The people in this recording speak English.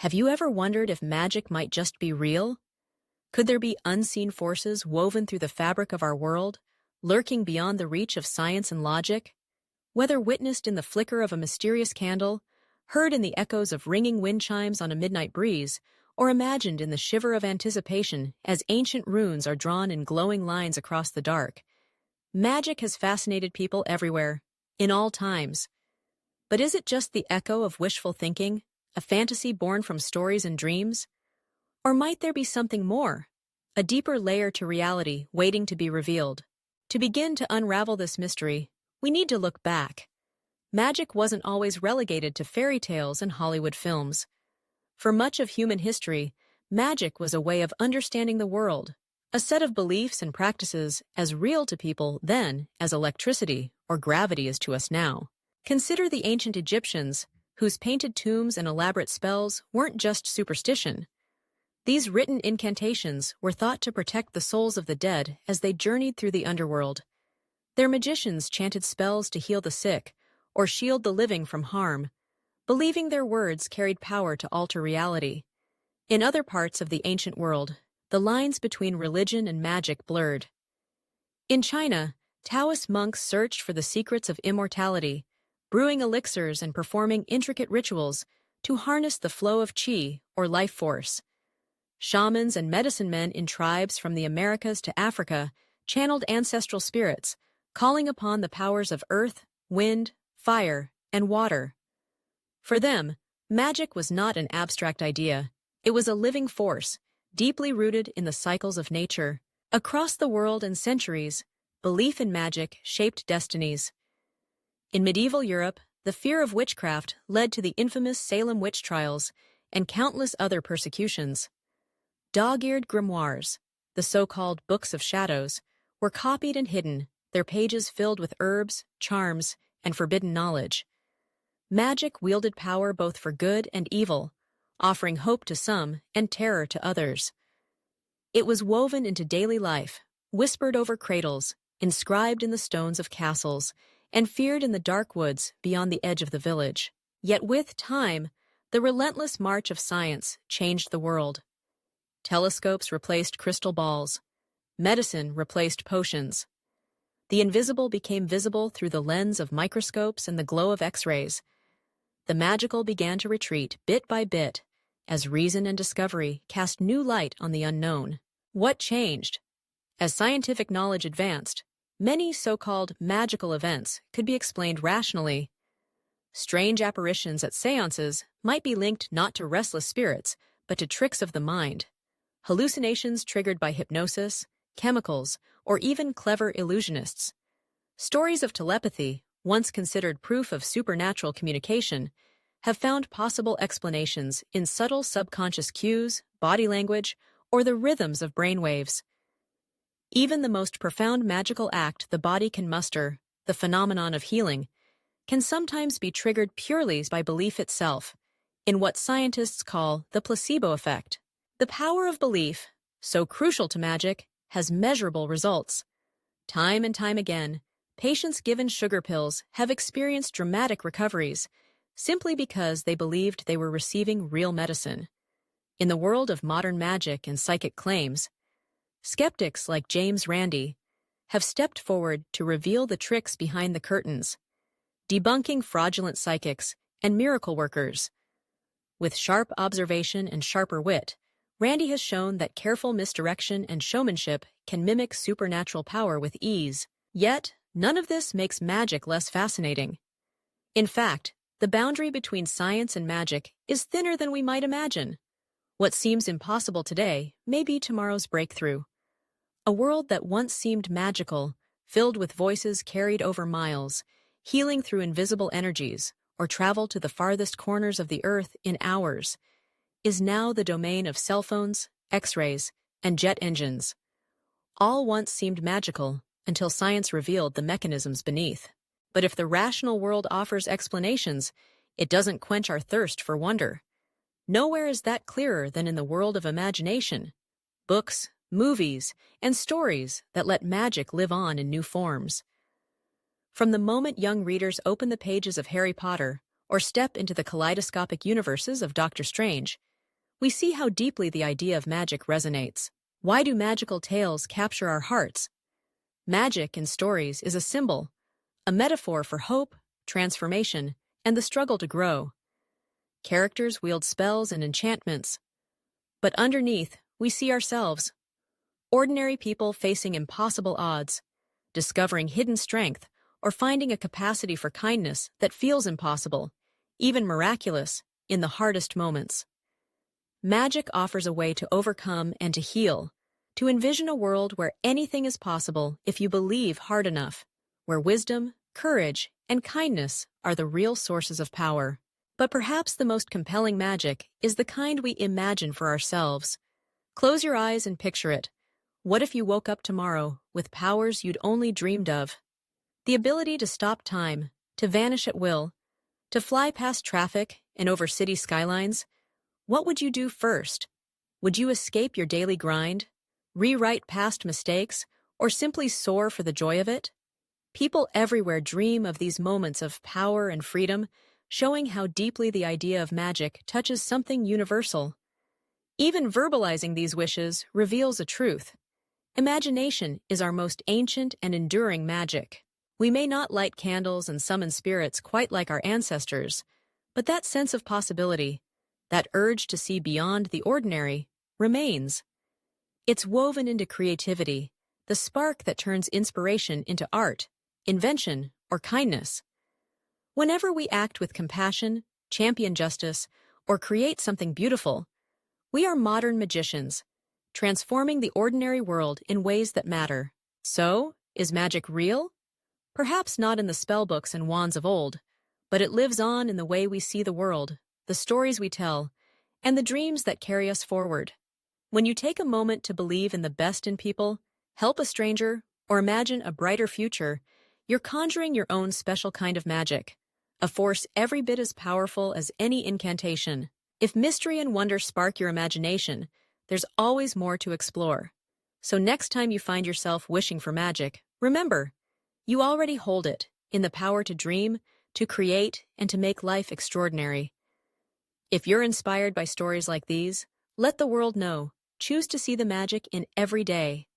Have you ever wondered if magic might just be real? Could there be unseen forces woven through the fabric of our world, lurking beyond the reach of science and logic? Whether witnessed in the flicker of a mysterious candle, heard in the echoes of ringing wind chimes on a midnight breeze, or imagined in the shiver of anticipation as ancient runes are drawn in glowing lines across the dark, magic has fascinated people everywhere, in all times. But is it just the echo of wishful thinking, a fantasy born from stories and dreams? Or might there be something more, a deeper layer to reality waiting to be revealed? To begin to unravel this mystery, we need to look back. Magic wasn't always relegated to fairy tales and Hollywood films. For much of human history, magic was a way of understanding the world, a set of beliefs and practices as real to people then as electricity or gravity is to us now. Consider the ancient Egyptians, whose painted tombs and elaborate spells weren't just superstition. These written incantations were thought to protect the souls of the dead as they journeyed through the underworld. Their magicians chanted spells to heal the sick or shield the living from harm, believing their words carried power to alter reality. In other parts of the ancient world, the lines between religion and magic blurred. In China, Taoist monks searched for the secrets of immortality, brewing elixirs and performing intricate rituals to harness the flow of qi, or life force. Shamans and medicine men in tribes from the Americas to Africa channeled ancestral spirits, calling upon the powers of earth, wind, fire, and water. For them, magic was not an abstract idea. It was a living force, deeply rooted in the cycles of nature. Across the world and centuries, belief in magic shaped destinies. In medieval Europe, the fear of witchcraft led to the infamous Salem witch trials and countless other persecutions. Dog-eared grimoires, the so-called books of shadows, were copied and hidden, their pages filled with herbs, charms, and forbidden knowledge. Magic wielded power both for good and evil, offering hope to some and terror to others. It was woven into daily life, whispered over cradles, inscribed in the stones of castles, and feared in the dark woods beyond the edge of the village. Yet with time, the relentless march of science changed the world. Telescopes replaced crystal balls. Medicine replaced potions. The invisible became visible through the lens of microscopes and the glow of X-rays. The magical began to retreat bit by bit as reason and discovery cast new light on the unknown. What changed? As scientific knowledge advanced, many so-called magical events could be explained rationally. Strange apparitions at seances might be linked not to restless spirits, but to tricks of the mind. Hallucinations triggered by hypnosis, chemicals, or even clever illusionists. Stories of telepathy, once considered proof of supernatural communication, have found possible explanations in subtle subconscious cues, body language, or the rhythms of brainwaves. Even the most profound magical act the body can muster, the phenomenon of healing, can sometimes be triggered purely by belief itself, in what scientists call the placebo effect. The power of belief, so crucial to magic, has measurable results. Time and time again, patients given sugar pills have experienced dramatic recoveries simply because they believed they were receiving real medicine. In the world of modern magic and psychic claims, skeptics like James Randi have stepped forward to reveal the tricks behind the curtains, debunking fraudulent psychics and miracle workers. With sharp observation and sharper wit, Randi has shown that careful misdirection and showmanship can mimic supernatural power with ease. Yet, none of this makes magic less fascinating. In fact, the boundary between science and magic is thinner than we might imagine. What seems impossible today may be tomorrow's breakthrough. A world that once seemed magical, filled with voices carried over miles, healing through invisible energies, or travel to the farthest corners of the earth in hours, is now the domain of cell phones, X-rays, and jet engines. All once seemed magical until science revealed the mechanisms beneath. But if the rational world offers explanations, it doesn't quench our thirst for wonder. Nowhere is that clearer than in the world of imagination. Books, movies, and stories that let magic live on in new forms. From the moment young readers open the pages of Harry Potter or step into the kaleidoscopic universes of Doctor Strange, we see how deeply the idea of magic resonates. Why do magical tales capture our hearts? Magic in stories is a symbol, a metaphor for hope, transformation, and the struggle to grow. Characters wield spells and enchantments, but underneath, we see ourselves. Ordinary people facing impossible odds, discovering hidden strength, or finding a capacity for kindness that feels impossible, even miraculous, in the hardest moments. Magic offers a way to overcome and to heal, to envision a world where anything is possible if you believe hard enough, where wisdom, courage, and kindness are the real sources of power. But perhaps the most compelling magic is the kind we imagine for ourselves. Close your eyes and picture it. What if you woke up tomorrow with powers you'd only dreamed of? The ability to stop time, to vanish at will, to fly past traffic and over city skylines. What would you do first? Would you escape your daily grind, rewrite past mistakes, or simply soar for the joy of it? People everywhere dream of these moments of power and freedom, showing how deeply the idea of magic touches something universal. Even verbalizing these wishes reveals a truth. Imagination is our most ancient and enduring magic. We may not light candles and summon spirits quite like our ancestors, but that sense of possibility, that urge to see beyond the ordinary, remains. It's woven into creativity, the spark that turns inspiration into art, invention, or kindness. Whenever we act with compassion, champion justice, or create something beautiful, we are modern magicians, transforming the ordinary world in ways that matter. So, is magic real? Perhaps not in the spellbooks and wands of old, but it lives on in the way we see the world, the stories we tell, and the dreams that carry us forward. When you take a moment to believe in the best in people, help a stranger, or imagine a brighter future, you're conjuring your own special kind of magic, a force every bit as powerful as any incantation. If mystery and wonder spark your imagination, there's always more to explore. So next time you find yourself wishing for magic, remember, you already hold it, in the power to dream, to create, and to make life extraordinary. If you're inspired by stories like these, let the world know. Choose to see the magic in every day.